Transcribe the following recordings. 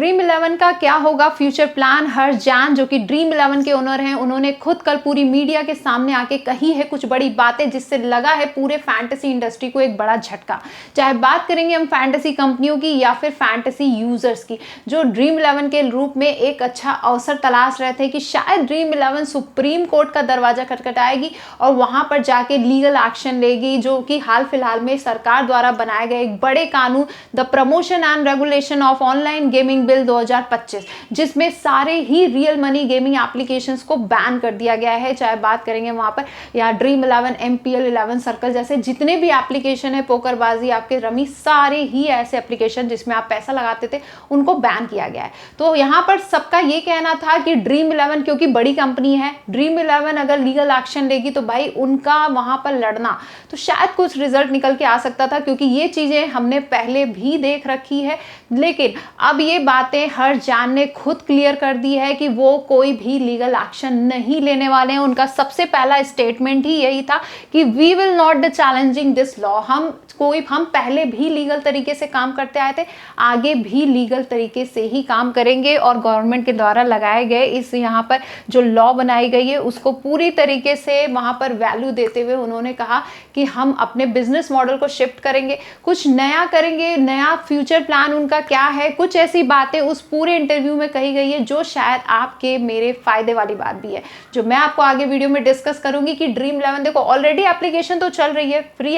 Dream 11 का क्या होगा फ्यूचर प्लान, हरजान जो कि ड्रीम 11 के ओनर हैं, उन्होंने खुद कल पूरी मीडिया के सामने आके कही है कुछ बड़ी बातें, जिससे लगा है पूरे फैंटेसी इंडस्ट्री को एक बड़ा झटका। चाहे बात करेंगे हम फैंटेसी कंपनियों की या फिर फैंटेसी यूजर्स की, जो ड्रीम 11 के रूप में एक अच्छा अवसर तलाश रहे थे कि शायद ड्रीम 11 सुप्रीम कोर्ट का दरवाजा खटखटाएगी और वहां पर जाके लीगल एक्शन लेगी, जो कि हाल फिलहाल में सरकार द्वारा बनाए गए एक बड़े कानून the promotion and regulation of online gaming bill 2025, जिसमें सारे ही रियल मनी गेमिंग एप्लीकेशंस को बैन कर दिया गया है। चाहे बात करेंगे वहां पर या ड्रीम 11, MPL 11 सर्कल जैसे जितने भी एप्लीकेशन है, पोकरबाजी आपके रमी, सारे ही ऐसे एप्लीकेशन जिसमें आप पैसा लगाते थे उनको बैन किया गया है। तो यहाँ पर सबका ये कहना था कि ड्रीम 11 क्योंकि बड़ी कंपनी है, ड्रीम 11 अगर लीगल एक्शन लेगी तो भाई उनका वहां पर लड़ना तो शायद कुछ रिजल्ट निकल के आ सकता था, क्योंकि ये चीजें हमने पहले भी देख रखी है। लेकिन अब ये बातें हरजान ने खुद क्लियर कर दी है कि वो कोई भी लीगल एक्शन नहीं लेने वाले हैं। उनका सबसे पहला स्टेटमेंट ही यही था कि we will not challenging this law. हम पहले भी लीगल तरीके से काम करते आए थे, आगे भी लीगल तरीके से ही काम करेंगे और गवर्नमेंट के द्वारा लगाए गए इस यहाँ पर जो लॉ बनाई गई है उसको पूरी तरीके से वहां पर वैल्यू देते हुए उन्होंने कहा कि हम अपने बिजनेस मॉडल को शिफ्ट करेंगे, कुछ नया करेंगे। नया फ्यूचर प्लान उनका क्या है, कुछ ऐसी बातें उस पूरे इंटरव्यू में कही गई है जो शायद आपके मेरे फायदे वाली बात भी है, जो मैं आपको आगे वीडियो में डिस्कस करूंगी कि ड्रीम 11 देखो ऑलरेडी एप्लीकेशन तो चल रही है, फ्री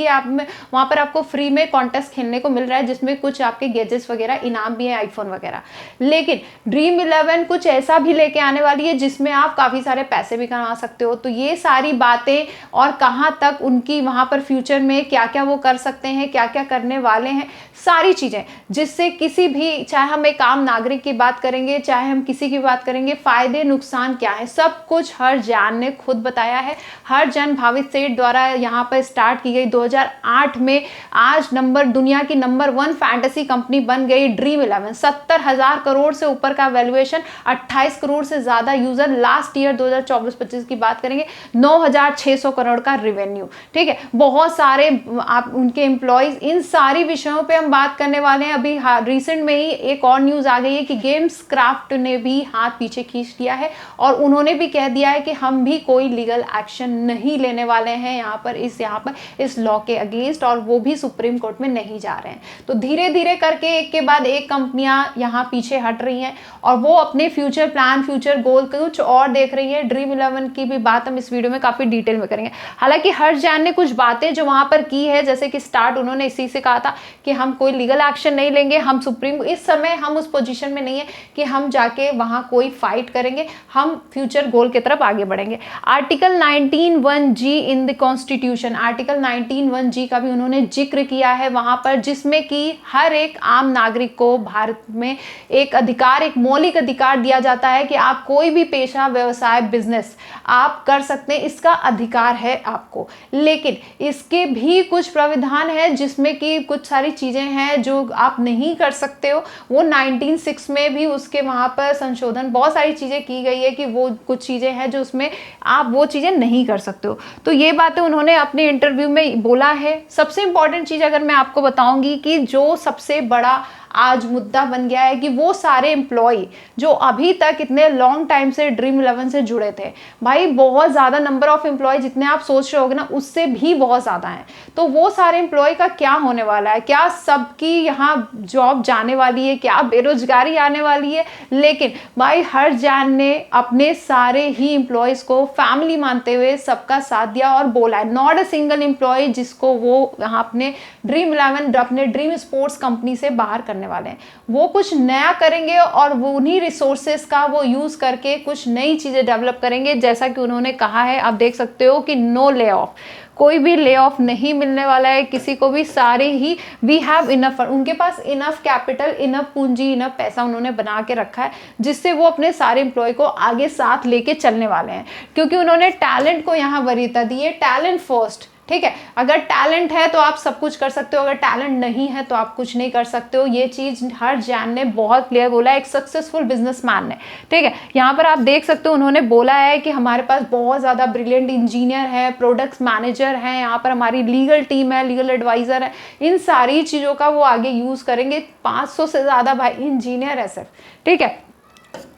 ऐप में वहां पर आपको फ्री में कॉन्टेस्ट खेलने को मिल रहा है, जिसमें कुछ आपके गैजेट्स वगैरह इनाम भी है, आईफोन वगैरह। लेकिन ड्रीम 11 कुछ ऐसा भी लेके आने वाली है जिसमें आप काफी सारे पैसे भी कमा सकते हो। तो ये सारी बातें और कहां तक उनकी वहां पर फ्यूचर में क्या क्या वो कर सकते हैं, क्या क्या करने वाले हैं, सारी चीजें जिससे किसी भी, चाहे हम एक आम नागरिक की बात करेंगे, चाहे हम किसी की बात करेंगे, फायदे नुकसान क्या है, सब कुछ हरजान ने खुद बताया है। हरजान भावित सेठ द्वारा यहाँ पर स्टार्ट की गई 2008 में, आज दुनिया की नंबर 1 फैंटेसी कंपनी बन गई ड्रीम 11। 70,000 करोड़ से ऊपर का वैल्यूएशन, 28 करोड़ से ज्यादा यूजर, लास्ट ईयर 2024-25 की बात करेंगे 9,600 करोड़ का रिवेन्यू। ठीक है, बहुत सारे आप उनके एम्प्लॉइज, इन सारी विषयों पे हम बात करने वाले हैं। अभी रिसेंट में ही एक और न्यूज आ गई है कि गेम्स क्राफ्ट ने भी हाथ पीछे खींच लिया है और उन्होंने भी कह दिया है कि हम भी कोई लीगल एक्शन नहीं लेने वाले हैं यहाँ पर इस लॉ के अगेंस्ट, और वो भी सुप्रीम कोर्ट में नहीं जा रहे हैं। तो धीरे धीरे करके एक के बाद एक कंपनियां यहाँ पीछे हट रही हैं और वो अपने फ्यूचर प्लान, फ्यूचर गोल कुछ और देख रही है। ड्रीम 11 की भी बात हम इस वीडियो में काफी डिटेल में करेंगे। हालांकि हरजान ने कुछ बातें जो वहां पर की है, जैसे कि स्टार्ट उन्होंने इसी से कहा था कि हम कोई लीगल एक्शन नहीं लेंगे, हम सुप्रीम, इस समय हम उस पोजीशन में नहीं है कि हम जाके वहां कोई फाइट करेंगे, हम फ्यूचर गोल की तरफ आगे बढ़ेंगे। Article 19(1)(g in the constitution, article 19(1)(g का भी उन्होंने जिक्र किया है वहां पर, जिसमें कि हर एक आम नागरिक को भारत में एक अधिकार, एक मौलिक अधिकार दिया जाता है कि आप कोई भी पेशा, व्यवसाय, बिजनेस आप कर सकते हैं, इसका अधिकार है आपको। लेकिन इसके भी कुछ प्राविधान है जिसमें कि कुछ सारी चीजें हैं जो आप नहीं कर सकते हो। वो 1906 में भी उसके वहां पर संशोधन, बहुत सारी चीजें की गई है कि वो कुछ चीजें हैं जो उसमें आप वो चीजें नहीं कर सकते हो। तो ये बातें उन्होंने अपने इंटरव्यू में बोला है। सबसे इंपॉर्टेंट चीज अगर मैं आपको बताऊंगी कि जो सबसे बड़ा आज मुद्दा बन गया है कि वो सारे एम्प्लॉय जो अभी तक इतने लॉन्ग टाइम से ड्रीम 11 से जुड़े थे, भाई बहुत ज़्यादा नंबर ऑफ एम्प्लॉय जितने आप सोच रहे होगे ना उससे भी बहुत ज़्यादा हैं। तो वो सारे एम्प्लॉय का क्या होने वाला है, क्या सबकी यहाँ जॉब जाने वाली है, क्या बेरोजगारी आने वाली है? लेकिन भाई हरजान ने अपने सारे ही एम्प्लॉयज़ को फैमिली मानते हुए सबका साथ दिया और बोला है नॉट अ सिंगल एम्प्लॉय जिसको वो यहाँ अपने ड्रीम 11, अपने ड्रीम स्पोर्ट्स कंपनी से बाहर करने वाले हैं। वो कुछ नया करेंगे और वो उन्हीं रिसोर्सेस का वो यूज करके कुछ नई चीजें डेवलप करेंगे। जैसा कि उन्होंने कहा है, आप देख सकते हो कि नो ले ऑफ, कोई भी ले ऑफ नहीं मिलने वाला है किसी को भी, सारे ही वी हैव इनफ, उनके पास इनफ कैपिटल, इनफ पूंजी, इनफ पैसा उन्होंने बना के रखा है जिससे वो अपने सारे एम्प्लॉय को आगे साथ लेके चलने वाले हैं। क्योंकि उन्होंने टैलेंट को यहाँ वरीयता दी है, टैलेंट फर्स्ट, ठीक है। अगर टैलेंट है तो आप सब कुछ कर सकते हो, अगर टैलेंट नहीं है तो आप कुछ नहीं कर सकते हो। ये चीज़ हर्ष जैन ने बहुत क्लियर बोला है, एक सक्सेसफुल बिजनेसमैन ने, ठीक है। यहाँ पर आप देख सकते हो उन्होंने बोला है कि हमारे पास बहुत ज़्यादा ब्रिलियंट इंजीनियर है, प्रोडक्ट्स मैनेजर हैं, यहाँ पर हमारी लीगल टीम है, लीगल एडवाइज़र है, इन सारी चीज़ों का वो आगे यूज़ करेंगे। 500 से ज़्यादा भाई इंजीनियर है सिर्फ, ठीक है।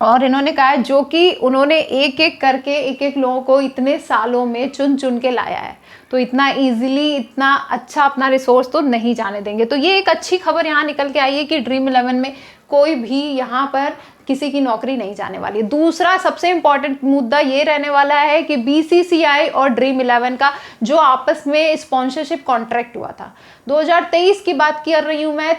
और इन्होंने कहा है जो कि उन्होंने एक एक करके एक एक लोगों को इतने सालों में चुन चुन के लाया है, तो इतना इजीली इतना अच्छा अपना रिसोर्स तो नहीं जाने देंगे। तो ये एक अच्छी खबर यहाँ निकल के आई है कि ड्रीम 11 में कोई भी यहाँ पर किसी की नौकरी नहीं जाने वाली। दूसरा सबसे इंपॉर्टेंट मुद्दा ये रहने वाला है कि बीसीसीआई और ड्रीम 11 का जो आपस में स्पॉन्सरशिप कॉन्ट्रैक्ट हुआ था, 2023 की बात कर रही हूँ मैं,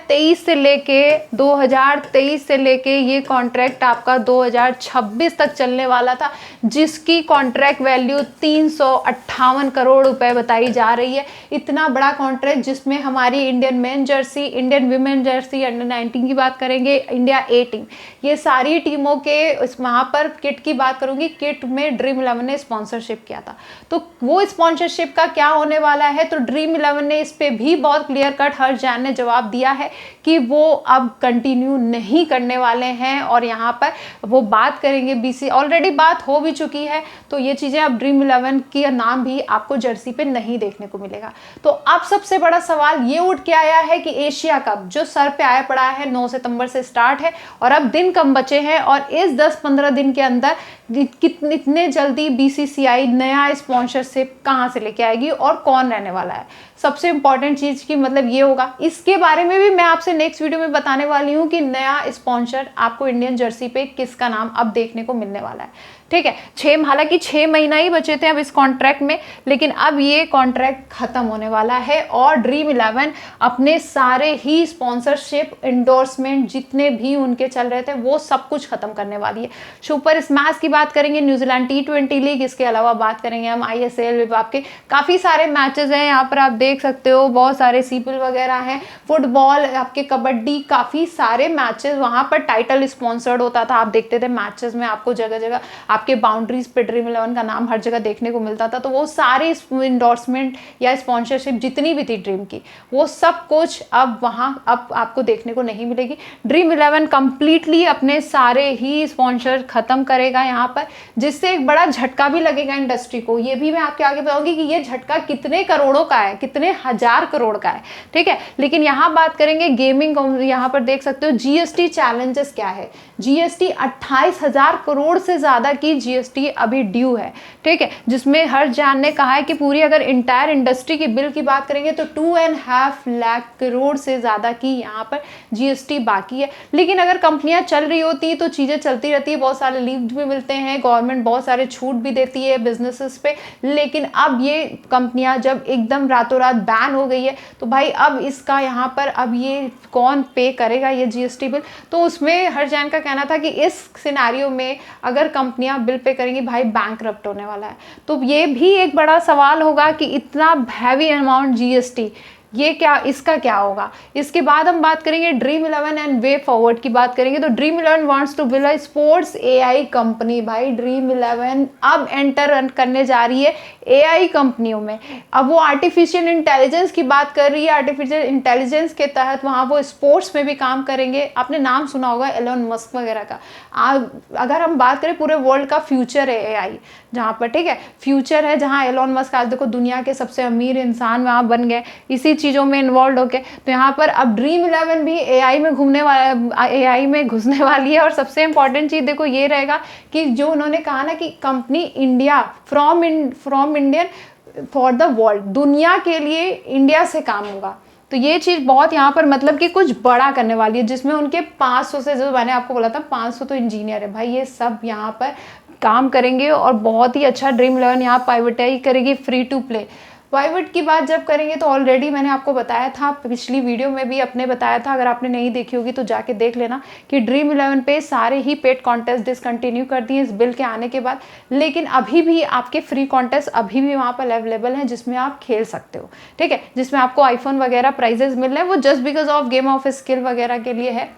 2023 से लेके ये कॉन्ट्रैक्ट आपका 2026 तक चलने वाला था, जिसकी कॉन्ट्रैक्ट वैल्यू 358 करोड़ रुपए बताई जा रही है। इतना बड़ा कॉन्ट्रैक्ट जिसमें हमारी Indian main Jersey, Indian women Jersey, under 19 की बात करेंगे, इंडिया ए टीम, ये सारी टीमों के वहाँ पर किट की बात करूंगी, किट में ड्रीम 11 ने स्पॉन्सरशिप किया था। तो वो स्पॉन्सरशिप का क्या होने वाला है, तो ड्रीम 11 ने इस पे भी बहुत क्लियर कट हर्ष जैन ने जवाब दिया है कि वो अब कंटिन्यू नहीं करने वाले हैं। और यहाँ पर वो बात करेंगे, बीसी ऑलरेडी बात हो भी चुकी है, तो ये चीज़ें अब ड्रीम 11 की नाम भी आपको जर्सी पे नहीं देखने को मिलेगा। तो अब सबसे बड़ा सवाल ये उठ के आया है कि एशिया कप जो सर पे आया पड़ा है 9 सितंबर से स्टार्ट है और अब दिन कम बचे हैं, और इस 10-15 दिन के अंदर इतने जल्दी बीसीसीआई नया स्पॉन्सरशिप कहाँ से लेके आएगी और कौन रहने वाला है। सबसे इंपॉर्टेंट चीज़ की मतलब ये होगा, इसके बारे में भी मैं आपसे नेक्स्ट वीडियो में बताने वाली हूँ कि नया स्पॉन्सर आपको इंडियन जर्सी पे किसका नाम अब देखने को मिलने वाला है, ठीक है। हालांकि 6 महीना ही बचे थे अब इस कॉन्ट्रैक्ट में, लेकिन अब ये कॉन्ट्रैक्ट खत्म होने वाला है और ड्रीम 11 अपने सारे ही स्पॉन्सरशिप इंडोर्समेंट जितने भी उनके चल रहे थे वो सब कुछ खत्म करने वाली है। सुपर स्मैश की बात करेंगे, न्यूजीलैंड T20 लीग, इसके अलावा बात करेंगे हम ISL, आपके काफ़ी सारे मैचेस हैं यहाँ पर आप देख सकते हो, बहुत सारे CPL वगैरह हैं, फुटबॉल, आपके कबड्डी, काफ़ी सारे मैचेस वहाँ पर टाइटल स्पॉन्सर्ड होता था। आप देखते थे मैचेस में आपको जगह जगह आपके बाउंड्रीज पे ड्रीम 11 का नाम हर जगह देखने को मिलता था। तो वो सारे इंडोर्समेंट या स्पॉन्सरशिप जितनी भी थी ड्रीम की, वो सब कुछ अब वहाँ अब आपको देखने को नहीं मिलेगी। ड्रीम 11 कंप्लीटली अपने सारे ही स्पॉन्सर खत्म करेगा यहाँ पर, जिससे एक बड़ा झटका भी लगेगा इंडस्ट्री को। ये भी मैं आपके आगे बताऊंगी कि ये झटका कितने करोड़ों का है, कितने हजार करोड़ का है, ठीक है। लेकिन यहाँ बात करेंगे गेमिंग, यहाँ पर देख सकते हो GST चैलेंजेस क्या है। GST 28,000 करोड़ से ज़्यादा की GST अभी ड्यू है, ठीक है, जिसमें हर्ष जैन ने कहा है कि पूरी अगर इंटायर इंडस्ट्री की बिल की बात करेंगे तो 2.5 लाख करोड़ से ज़्यादा की यहाँ पर GST बाकी है। लेकिन अगर कंपनियां चल रही होती तो चीज़ें चलती रहती है, बहुत सारे लीव भी मिलते हैं, गवर्नमेंट बहुत सारे छूट भी देती है बिजनेसेस पे। लेकिन अब ये कंपनियां जब एकदम रातों रात बैन हो गई है तो भाई अब इसका यहाँ पर अब ये कौन पे करेगा ये GST बिल। तो उसमें हर्ष जैन का कहना था कि इस सिनेरियो में अगर कंपनियां बिल पे करेंगी भाई बैंकरप्ट होने वाला है। तो ये भी एक बड़ा सवाल होगा कि इतना हैवी अमाउंट GST ये क्या, इसका क्या होगा। इसके बाद हम बात करेंगे ड्रीम 11 एंड वे फॉरवर्ड की बात करेंगे। तो dream 11 wants to build a sports AI company. भाई ड्रीम 11 अब एंटर करने जा रही है AI कंपनियों में। अब वो आर्टिफिशियल इंटेलिजेंस की बात कर रही है, आर्टिफिशियल इंटेलिजेंस के तहत वहाँ वो स्पोर्ट्स में भी काम करेंगे। आपने नाम सुना होगा एलोन मस्क वगैरह का। अगर हम बात करें पूरे वर्ल्ड का फ्यूचर है AI जहाँ पर, ठीक है, फ्यूचर है जहाँ एलोन मस्क आज देखो दुनिया के सबसे अमीर इंसान वहाँ बन गए इसी चीज़ों में इन्वॉल्व होके। तो यहाँ पर अब ड्रीम 11 भी AI में AI में घुसने वाली है। और सबसे इंपॉर्टेंट चीज़ देखो ये रहेगा कि जो उन्होंने कहा ना कि company India from Indian for the world, दुनिया के लिए इंडिया से काम होगा। तो ये चीज़ बहुत यहाँ पर मतलब कि कुछ बड़ा करने वाली है, जिसमें उनके 500 से, जो मैंने आपको बोला था 500 तो इंजीनियर है भाई, ये सब यहाँ पर काम करेंगे और बहुत ही अच्छा ड्रीम 11 यहाँ पाइवटाई करेगी फ्री टू प्ले। पाइवट की बात जब करेंगे तो ऑलरेडी मैंने आपको बताया था, पिछली वीडियो में भी अपने बताया था, अगर आपने नहीं देखी होगी तो जाके देख लेना कि ड्रीम 11 पे सारे ही पेड कॉन्टेस्ट डिसकंटिन्यू कर दिए इस बिल के आने के बाद। लेकिन अभी भी आपके फ्री कॉन्टेस्ट अभी भी वहाँ पर अवेलेबल हैं जिसमें आप खेल सकते हो, ठीक है, जिसमें आपको iPhone वगैरह प्राइजेस मिल रहे हैं। वो just because of game of skill वगैरह के लिए है।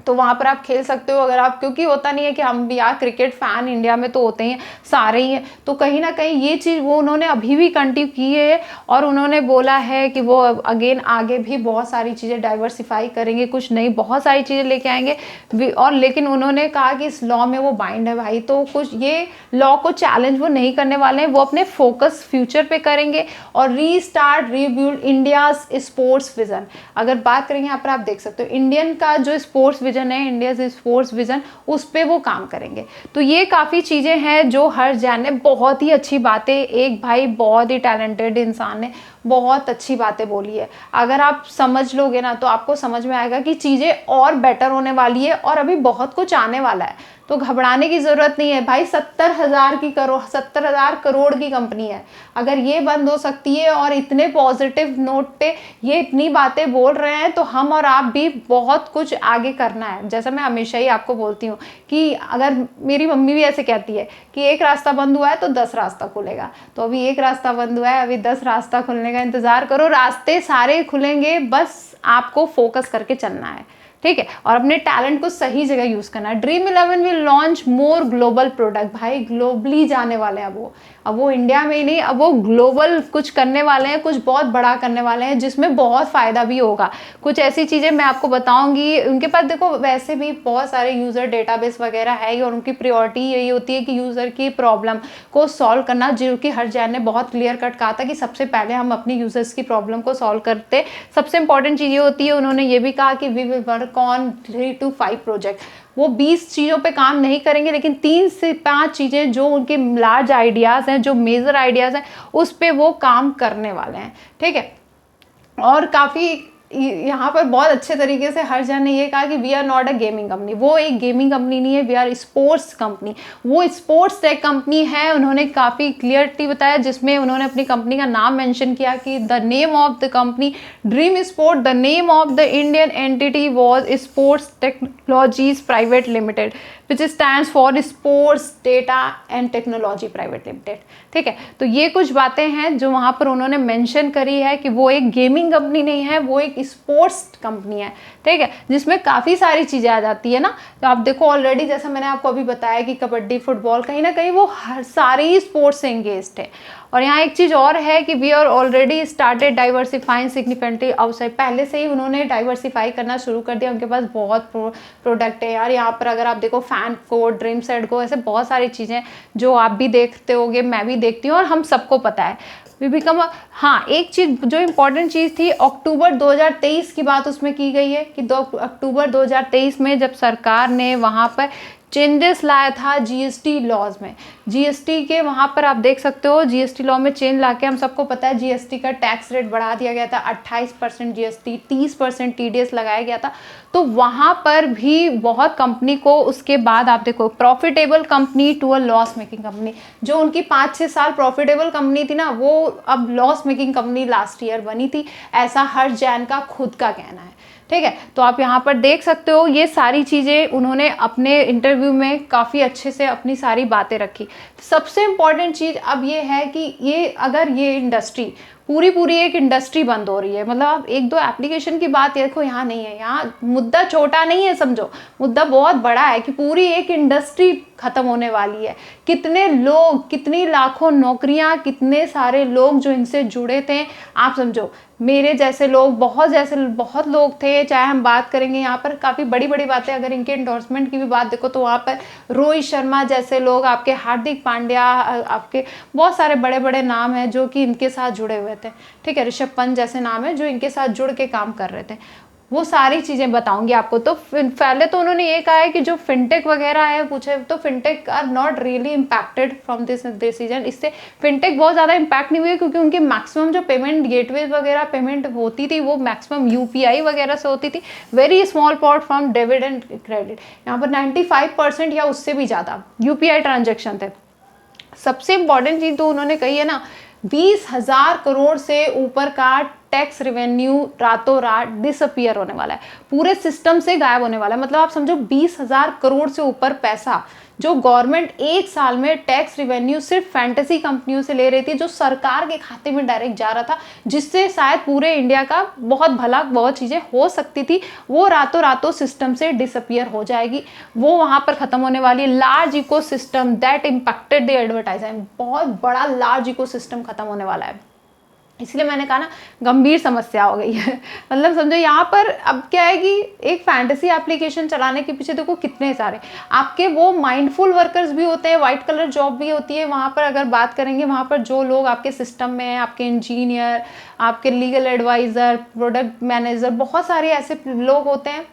तो वहाँ पर आप खेल सकते हो अगर आप, क्योंकि होता नहीं है कि हम भी यार क्रिकेट फ़ैन इंडिया में तो होते हैं सारे ही हैं, तो कहीं ना कहीं ये चीज़ वो उन्होंने अभी भी कंटिन्यू की है और उन्होंने बोला है कि वो अगेन आगे भी बहुत सारी चीज़ें डाइवर्सिफाई करेंगे, कुछ नई बहुत सारी चीज़ें लेके आएंगे। और लेकिन उन्होंने कहा कि इस लॉ में वो बाइंड है भाई, तो कुछ ये लॉ को चैलेंज वो नहीं करने वाले हैं, वो अपने फोकस फ्यूचर पे करेंगे और restart rebuild India's sports vision. अगर बात करेंगे यहाँ पर आप देख सकते हो इंडियन का जो स्पोर्ट्स विजन है, इंडिया स्पोर्ट्स विजन, उस पे वो काम करेंगे। तो ये काफ़ी चीज़ें हैं जो हरजान ने बहुत ही अच्छी बातें, एक भाई बहुत ही टैलेंटेड इंसान ने बहुत अच्छी बातें बोली है। अगर आप समझ लोगे ना तो आपको समझ में आएगा कि चीज़ें और बेटर होने वाली है और अभी बहुत कुछ आने वाला है, तो घबराने की ज़रूरत नहीं है भाई। 70,000 करोड़ की कंपनी है, अगर ये बंद हो सकती है और इतने पॉजिटिव नोट पे ये इतनी बातें बोल रहे हैं, तो हम और आप भी बहुत कुछ आगे करना है। जैसा मैं हमेशा ही आपको बोलती हूँ कि अगर मेरी मम्मी भी ऐसे कहती है कि एक रास्ता बंद हुआ है तो 10 रास्ता खुलेगा, तो अभी एक रास्ता बंद हुआ है, अभी 10 रास्ता खुलने का इंतज़ार करो। रास्ते सारे खुलेंगे, बस आपको फोकस करके चलना है, ठीक है, और अपने टैलेंट को सही जगह यूज करना है। Dream 11 will launch more global product, भाई ग्लोबली जाने वाले हैं अब वो इंडिया में ही नहीं, अब वो ग्लोबल कुछ करने वाले हैं, कुछ बहुत बड़ा करने वाले हैं जिसमें बहुत फ़ायदा भी होगा। कुछ ऐसी चीज़ें मैं आपको बताऊंगी। उनके पास देखो वैसे भी बहुत सारे यूज़र डेटाबेस वगैरह है और उनकी प्रायोरिटी यही होती है कि यूज़र की प्रॉब्लम को सॉल्व करना, जो कि हरजान ने बहुत क्लियर कट कहा था कि सबसे पहले हम अपनी यूज़र्स की प्रॉब्लम को सॉल्व करते। सबसे इंपॉर्टेंट चीज़ ये होती है, उन्होंने ये भी कहा कि we will work on 3 to 5 project. वो 20 चीज़ों पे काम नहीं करेंगे, लेकिन 3 से 5 चीज़ें जो उनके लार्ज आइडियाज़ हैं, जो मेजर आइडियाज़ हैं, उस पे वो काम करने वाले हैं, ठीक है। और काफ़ी यहाँ पर बहुत अच्छे तरीके से हरजान ने ये कहा कि we are not a gaming company, वो एक गेमिंग कंपनी नहीं है, वी आर स्पोर्ट्स कंपनी, वो स्पोर्ट्स टेक कंपनी है। उन्होंने काफ़ी क्लियरली बताया, जिसमें उन्होंने अपनी कंपनी का नाम मेंशन किया कि the name of the company dream sport, the name of the Indian entity was sports technologies private limited, which stands for sports data and technology private limited, ठीक है। तो ये कुछ बातें हैं जो वहाँ पर उन्होंने मेंशन करी है कि वो एक गेमिंग कंपनी नहीं है, वो एक स्पोर्ट्स कंपनी है, ठीक है, जिसमें काफ़ी सारी चीज़ें आ जाती है ना। तो आप देखो ऑलरेडी जैसा मैंने आपको अभी बताया कि कबड्डी, फुटबॉल, कहीं ना कहीं वो हर सारे ही स्पोर्ट्स से एंगेज्ड है। और यहाँ एक चीज़ और है कि we are already started diversifying significantly outside, पहले से ही उन्होंने डाइवर्सिफाई करना शुरू कर दिया, उनके पास बहुत प्रोडक्ट है यार। यहाँ पर अगर आप देखो फैन को, ड्रीम सेट को, ऐसे बहुत सारी चीज़ें जो आप भी देखते होगे, मैं भी देखती हूँ और हम सबको पता है। वी बिकम हाँ, एक चीज़ जो इम्पोर्टेंट चीज़ थी, अक्टूबर 2023 की बात उसमें की गई है कि 2 अक्टूबर 2023 में जब सरकार ने वहाँ पर चेंजेस लाया था जीएसटी लॉज में, जीएसटी के वहाँ पर आप देख सकते हो जीएसटी लॉ में चेंज लाके, हम सबको पता है जीएसटी का टैक्स रेट बढ़ा दिया गया था, 28% जीएसटी, 30% टीडीएस लगाया गया था। तो वहाँ पर भी बहुत कंपनी को उसके बाद आप देखो profitable company to a loss making company, जो उनकी 5-6 साल प्रॉफिटेबल कंपनी थी ना, वो अब loss making company last year बनी थी, ऐसा हरजान का खुद का कहना है, ठीक है। तो आप यहाँ पर देख सकते हो ये सारी चीज़ें उन्होंने अपने इंटरव्यू में काफ़ी अच्छे से अपनी सारी बातें रखी। सबसे इम्पॉर्टेंट चीज़ अब ये है कि ये अगर ये इंडस्ट्री पूरी एक इंडस्ट्री बंद हो रही है, मतलब आप 1-2 एप्लीकेशन की बात देखो, यहाँ नहीं है, यहाँ मुद्दा छोटा नहीं है, समझो मुद्दा बहुत बड़ा है कि पूरी एक इंडस्ट्री खत्म होने वाली है। कितने लोग, कितनी लाखों नौकरियां, कितने सारे लोग जो इनसे जुड़े थे, आप समझो मेरे जैसे लोग, बहुत लोग थे। चाहे हम बात करेंगे यहाँ पर काफ़ी बड़ी बड़ी बातें, अगर इनके एंडोर्समेंट की भी बात देखो तो वहाँ पर रोहित शर्मा जैसे लोग, आपके हार्दिक पांड्या, आपके बहुत सारे बड़े बड़े नाम हैं जो कि इनके साथ जुड़े हुए थे, ठीक है। ऋषभ पंत जैसे नाम है जो इनके साथ जुड़ के काम कर रहे थे। वो सारी चीज़ें बताऊंगी आपको। तो पहले तो उन्होंने ये कहा है कि जो फिनटेक वगैरह है पूछे तो fintech are not really impacted from this decision. इससे फिनटेक बहुत ज़्यादा इम्पैक्ट नहीं हुई, क्योंकि उनकी मैक्सिमम जो पेमेंट गेटवेज वगैरह पेमेंट होती थी वो मैक्सिमम यूपीआई वगैरह से होती थी, very small part from debit and credit. यहाँ पर 95% या उससे भी ज़्यादा यूपीआई ट्रांजेक्शन थे। सबसे इंपॉर्टेंट चीज़ तो उन्होंने कही है ना, 20,000 करोड़ से ऊपर का टैक्स रेवेन्यू रातों रात डिसअपियर होने वाला है, पूरे सिस्टम से गायब होने वाला है। मतलब आप समझो 20,000 करोड़ से ऊपर पैसा जो गवर्नमेंट एक साल में टैक्स रेवेन्यू सिर्फ फैंटेसी कंपनियों से ले रही थी, जो सरकार के खाते में डायरेक्ट जा रहा था, जिससे शायद पूरे इंडिया का बहुत भला बहुत चीज़ें हो सकती थी, वो रातों रातों सिस्टम से डिसअपियर हो जाएगी, वो वहाँ पर ख़त्म होने वाली है। Large ecosystem that impacted the advertising, बहुत बड़ा लार्ज इकोसिस्टम खत्म होने वाला है। इसलिए मैंने कहा ना, गंभीर समस्या हो गई है। मतलब समझो यहाँ पर अब क्या है कि एक फैंटेसी एप्लीकेशन चलाने के पीछे देखो कितने सारे आपके वो माइंडफुल वर्कर्स भी होते हैं, वाइट कलर जॉब भी होती है वहाँ पर। अगर बात करेंगे वहाँ पर जो लोग आपके सिस्टम में हैं, आपके इंजीनियर, आपके लीगल एडवाइज़र, प्रोडक्ट मैनेजर, बहुत सारे ऐसे लोग होते हैं।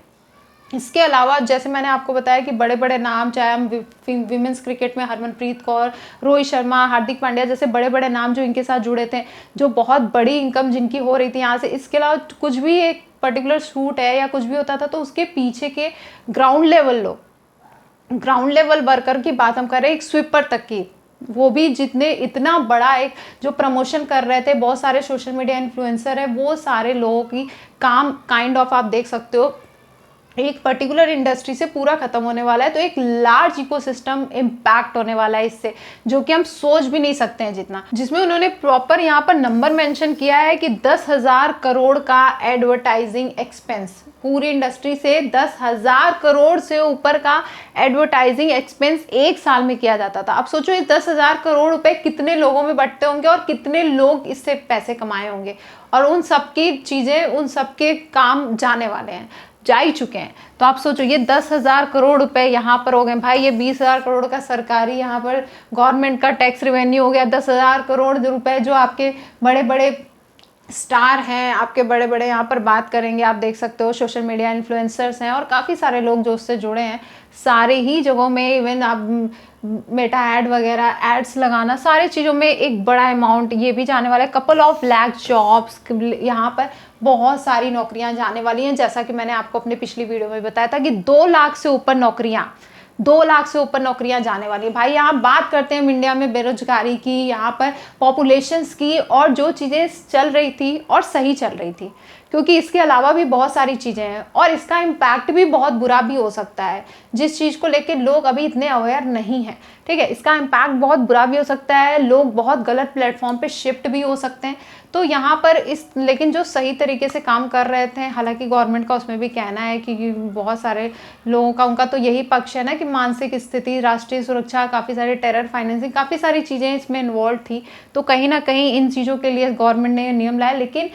इसके अलावा जैसे मैंने आपको बताया कि बड़े बड़े नाम, चाहे हम विमेंस क्रिकेट में हरमनप्रीत कौर, रोहित शर्मा, हार्दिक पांड्या जैसे बड़े बड़े नाम जो इनके साथ जुड़े थे, जो बहुत बड़ी इनकम जिनकी हो रही थी यहाँ से। इसके अलावा कुछ भी एक पर्टिकुलर शूट है या कुछ भी होता था तो उसके पीछे के ग्राउंड लेवल लोग, ग्राउंड लेवल वर्कर की बात हम कर रहे हैं, एक स्वीपर तक की, वो भी जितने इतना बड़ा एक जो प्रमोशन कर रहे थे, बहुत सारे सोशल मीडिया इन्फ्लुएंसर है, वो सारे लोगों की काम काइंड ऑफ आप देख सकते हो एक पर्टिकुलर इंडस्ट्री से पूरा खत्म होने वाला है। तो एक लार्ज इकोसिस्टम इम्पैक्ट होने वाला है इससे, जो कि हम सोच भी नहीं सकते हैं जितना। जिसमें उन्होंने प्रॉपर यहाँ पर नंबर मेंशन किया है कि 10,000 करोड़ का एडवर्टाइजिंग एक्सपेंस, पूरी इंडस्ट्री से 10,000 करोड़ से ऊपर का एडवर्टाइजिंग एक्सपेंस एक साल में किया जाता था। अब सोचो ये 10,000 करोड़ रुपए कितने लोगों में बंटते होंगे और कितने लोग इससे पैसे कमाए होंगे, और उन सबकी चीज़ें, उन सबके काम जाने वाले हैं, जा ही चुके हैं। तो आप सोचो ये 10,000 करोड़ रुपए यहाँ पर हो गए भाई, ये 20,000 करोड़ का सरकारी यहाँ पर गवर्नमेंट का टैक्स रेवेन्यू हो गया, 10,000 करोड़ रुपए जो आपके बड़े बड़े स्टार हैं, आपके बड़े बड़े यहाँ पर बात करेंगे, आप देख सकते हो सोशल मीडिया इन्फ्लुएंसर्स हैं और काफ़ी सारे लोग जो उससे जुड़े हैं, सारे ही जगहों में, इवन आप मेटा ऐड वगैरह एड्स लगाना, सारी चीज़ों में एक बड़ा अमाउंट ये भी जाने वाला है। कपल ऑफ लाख जॉब्स, यहाँ पर बहुत सारी नौकरियां जाने वाली हैं। जैसा कि मैंने आपको अपने पिछली वीडियो में बताया था कि 2 लाख से ऊपर नौकरियां, 2 लाख से ऊपर नौकरियां जाने वाली है। भाई यहाँ बात करते हैं इंडिया में बेरोजगारी की, यहाँ पर पॉपुलेशंस की, और जो चीज़ें चल रही थी और सही चल रही थी, क्योंकि इसके अलावा भी बहुत सारी चीज़ें हैं और इसका इम्पैक्ट भी बहुत बुरा भी हो सकता है, जिस चीज़ को लेकर लोग अभी इतने अवेयर नहीं हैं। ठीक है, इसका इम्पैक्ट बहुत बुरा भी हो सकता है, लोग बहुत गलत प्लेटफॉर्म पे शिफ्ट भी हो सकते हैं। तो यहाँ पर लेकिन जो सही तरीके से काम कर रहे थे, हालांकि गवर्नमेंट का उसमें भी कहना है कि बहुत सारे लोगों का, उनका तो यही पक्ष है ना कि मानसिक स्थिति, राष्ट्रीय सुरक्षा, काफ़ी सारे टेरर फाइनेंसिंग, काफ़ी सारी चीज़ें इसमें इन्वॉल्व थी। तो कहीं ना कहीं इन चीज़ों के लिए गवर्नमेंट ने नियम लाया। लेकिन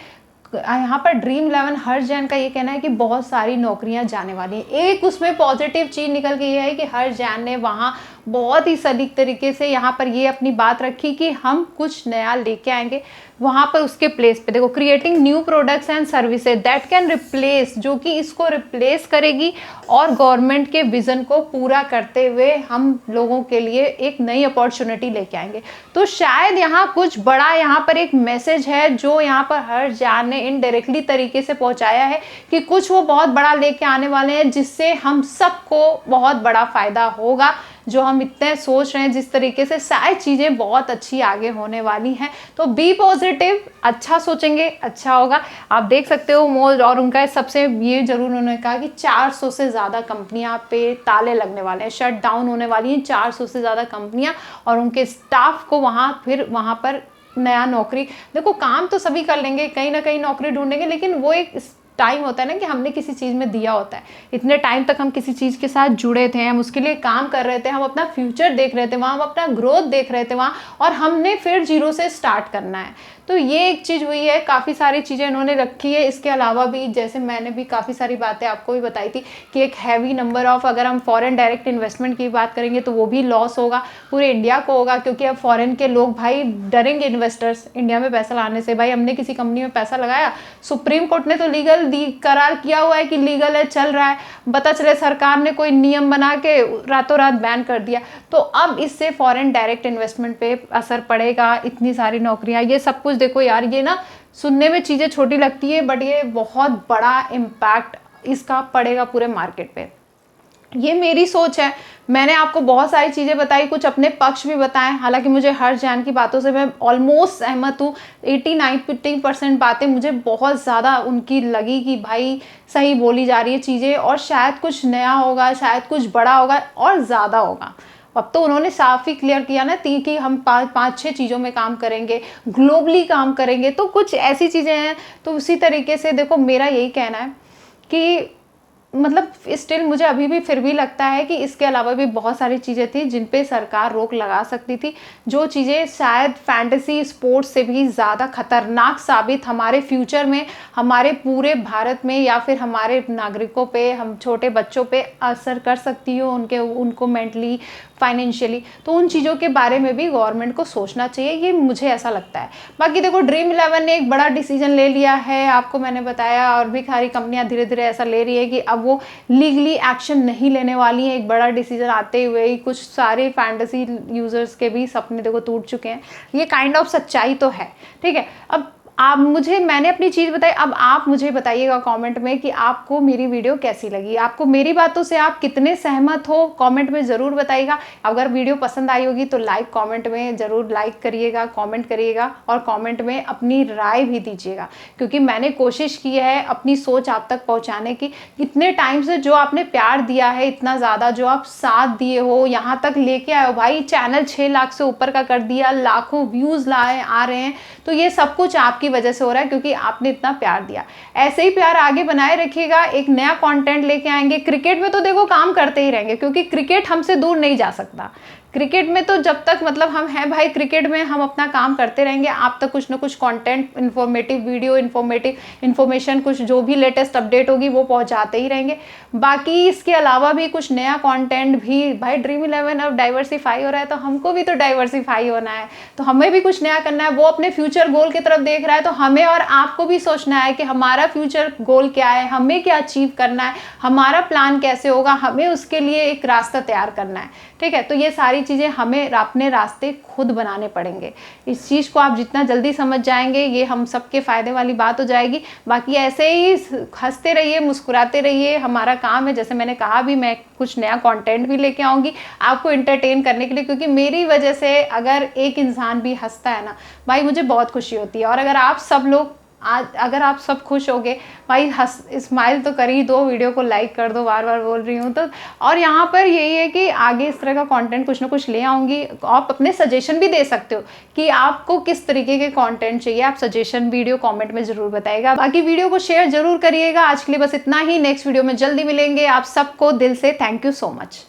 यहाँ पर ड्रीम 11 हर जैन का ये कहना है कि बहुत सारी नौकरियां जाने वाली हैं। एक उसमें पॉजिटिव चीज़ निकल के ये है कि हर जैन ने वहाँ बहुत ही सलीक तरीके से यहाँ पर ये अपनी बात रखी कि हम कुछ नया लेके आएंगे वहाँ पर उसके प्लेस पे। देखो, creating new products and services that can replace, जो कि इसको रिप्लेस करेगी और गवर्नमेंट के विजन को पूरा करते हुए हम लोगों के लिए एक नई अपॉर्चुनिटी लेके आएंगे। तो शायद यहाँ कुछ बड़ा, यहाँ पर एक मैसेज है जो यहाँ पर हर जान ने इनडायरेक्टली तरीके से पहुँचाया है कि कुछ वो बहुत बड़ा लेके आने वाले हैं, जिससे हम सबको बहुत बड़ा फायदा होगा। जो हम इतने सोच रहे हैं जिस तरीके से, शायद चीज़ें बहुत अच्छी आगे होने वाली हैं। तो बी पॉजिटिव, अच्छा सोचेंगे अच्छा होगा। आप देख सकते हो मोज, और उनका सबसे ये जरूर उन्होंने कहा कि 400 से ज़्यादा कंपनियां पे ताले लगने वाले हैं, शट डाउन होने वाली हैं 400 से ज़्यादा कंपनियां, और उनके स्टाफ को वहाँ पर नया नौकरी, देखो काम तो सभी कर लेंगे, कहीं ना कहीं नौकरी ढूंढेंगे, लेकिन वो एक टाइम होता है ना कि हमने किसी चीज़ में दिया होता है, इतने टाइम तक हम किसी चीज़ के साथ जुड़े थे, हम उसके लिए काम कर रहे थे, हम अपना फ्यूचर देख रहे थे वहाँ, हम अपना ग्रोथ देख रहे थे वहाँ, और हमने फिर जीरो से स्टार्ट करना है। तो ये एक चीज़ हुई है, काफ़ी सारी चीज़ें इन्होंने रखी है। इसके अलावा भी जैसे मैंने भी काफ़ी सारी बातें आपको भी बताई थी कि एक हैवी नंबर ऑफ, अगर हम फॉरेन डायरेक्ट इन्वेस्टमेंट की बात करेंगे तो वो भी लॉस होगा, पूरे इंडिया को होगा, क्योंकि अब फॉरेन के लोग भाई डरेंगे इन्वेस्टर्स इंडिया में पैसा लाने से। भाई हमने किसी कंपनी में पैसा लगाया, सुप्रीम कोर्ट ने तो लीगल करार किया हुआ है कि लीगल है, चल रहा है, पता चले सरकार ने कोई नियम बना के रातों रात बैन कर दिया, तो अब इससे फॉरेन डायरेक्ट इन्वेस्टमेंट पे असर पड़ेगा। इतनी सारी नौकरियां, ये सब कुछ देखो यार, ये ना सुनने में चीज़ें छोटी लगती है, बट ये बहुत बड़ा इम्पैक्ट इसका पड़ेगा पूरे मार्केट पे। ये मेरी सोच है, मैंने आपको बहुत सारी चीज़ें बताई, कुछ अपने पक्ष भी बताएं। हालांकि मुझे हरजान की बातों से मैं ऑलमोस्ट सहमत हूँ। 89-50% बातें मुझे बहुत ज़्यादा उनकी लगी कि भाई सही बोली जा रही है चीज़ें, और शायद कुछ नया होगा, शायद कुछ बड़ा होगा और ज़्यादा होगा। अब तो उन्होंने साफ ही क्लियर किया ना कि हम 5-6 चीज़ों में काम करेंगे, ग्लोबली काम करेंगे, तो कुछ ऐसी चीज़ें हैं। तो उसी तरीके से देखो, मेरा यही कहना है कि मतलब स्टिल मुझे अभी भी फिर भी लगता है कि इसके अलावा भी बहुत सारी चीज़ें थी जिन पे सरकार रोक लगा सकती थी, जो चीज़ें शायद फैंटेसी स्पोर्ट्स से भी ज़्यादा खतरनाक साबित हमारे फ्यूचर में, हमारे पूरे भारत में या फिर हमारे नागरिकों पे, हम छोटे बच्चों पे असर कर सकती हो, उनको मेंटली, फाइनेंशियली। तो उन चीज़ों के बारे में भी गवर्नमेंट को सोचना चाहिए, ये मुझे ऐसा लगता है। बाकी देखो, ड्रीम 11 ने एक बड़ा डिसीजन ले लिया है, आपको मैंने बताया, और भी सारी कंपनियां धीरे धीरे ऐसा ले रही है कि अब वो लीगली एक्शन नहीं लेने वाली हैं। एक बड़ा डिसीजन आते हुए ही कुछ सारे फैंटेसी यूजर्स के भी सपने देखो टूट चुके हैं। ये काइंड ऑफ सच्चाई तो है, ठीक है। अब मैंने अपनी चीज़ बताई, अब आप मुझे बताइएगा कमेंट में कि आपको मेरी वीडियो कैसी लगी, आपको मेरी बातों से आप कितने सहमत हो, कमेंट में ज़रूर बताइएगा। अगर वीडियो पसंद आई होगी तो कमेंट में ज़रूर लाइक करिएगा, कमेंट करिएगा, और कमेंट में अपनी राय भी दीजिएगा, क्योंकि मैंने कोशिश की है अपनी सोच आप तक पहुँचाने की। इतने टाइम से जो आपने प्यार दिया है, इतना ज़्यादा जो आप साथ दिए हो, यहाँ तक लेके आए हो भाई, चैनल 6 लाख से ऊपर का कर दिया, लाखों व्यूज़ आ रहे हैं, तो ये सब कुछ आपकी वजह से हो रहा है, क्योंकि आपने इतना प्यार दिया। ऐसे ही प्यार आगे बनाए रखिएगा, एक नया कंटेंट लेके आएंगे। क्रिकेट में तो देखो काम करते ही रहेंगे, क्योंकि क्रिकेट हमसे दूर नहीं जा सकता। क्रिकेट में तो जब तक मतलब हम हैं भाई, क्रिकेट में हम अपना काम करते रहेंगे। आप तक कुछ ना कुछ कंटेंट, इन्फॉर्मेटिव वीडियो, इन्फॉर्मेशन, कुछ जो भी लेटेस्ट अपडेट होगी वो पहुंचाते ही रहेंगे। बाकी इसके अलावा भी कुछ नया कंटेंट भी, भाई ड्रीम 11 अब डाइवर्सिफाई हो रहा है, तो हमको भी तो डाइवर्सिफाई होना है, तो हमें भी कुछ नया करना है। वो अपने फ्यूचर गोल की तरफ देख रहा है, तो हमें और आपको भी सोचना है कि हमारा फ्यूचर गोल क्या है, हमें क्या अचीव करना है, हमारा प्लान कैसे होगा, हमें उसके लिए एक रास्ता तैयार करना है, ठीक है। तो ये सारी चीज़ें हमें अपने रास्ते खुद बनाने पड़ेंगे। इस चीज़ को आप जितना जल्दी समझ जाएंगे, ये हम सबके फ़ायदे वाली बात हो जाएगी। बाकी ऐसे ही हंसते रहिए, मुस्कुराते रहिए, हमारा काम है। जैसे मैंने कहा भी, मैं कुछ नया कंटेंट भी लेके आऊँगी आपको एंटरटेन करने के लिए, क्योंकि मेरी वजह से अगर एक इंसान भी हंसता है ना भाई, मुझे बहुत खुशी होती है। और अगर आप सब लोग अगर आप सब खुश होगे भाई, स्माइल तो कर ही दो, वीडियो को लाइक कर दो, बार बार बोल रही हूँ तो। और यहाँ पर यही है कि आगे इस तरह का कंटेंट कुछ ना कुछ ले आऊँगी। आप अपने सजेशन भी दे सकते हो कि आपको किस तरीके के कंटेंट चाहिए, आप सजेशन वीडियो कमेंट में ज़रूर बताइएगा। बाकी वीडियो को शेयर जरूर करिएगा। आज के लिए बस इतना ही, नेक्स्ट वीडियो में जल्दी मिलेंगे। आप सबको दिल से थैंक यू सो मच।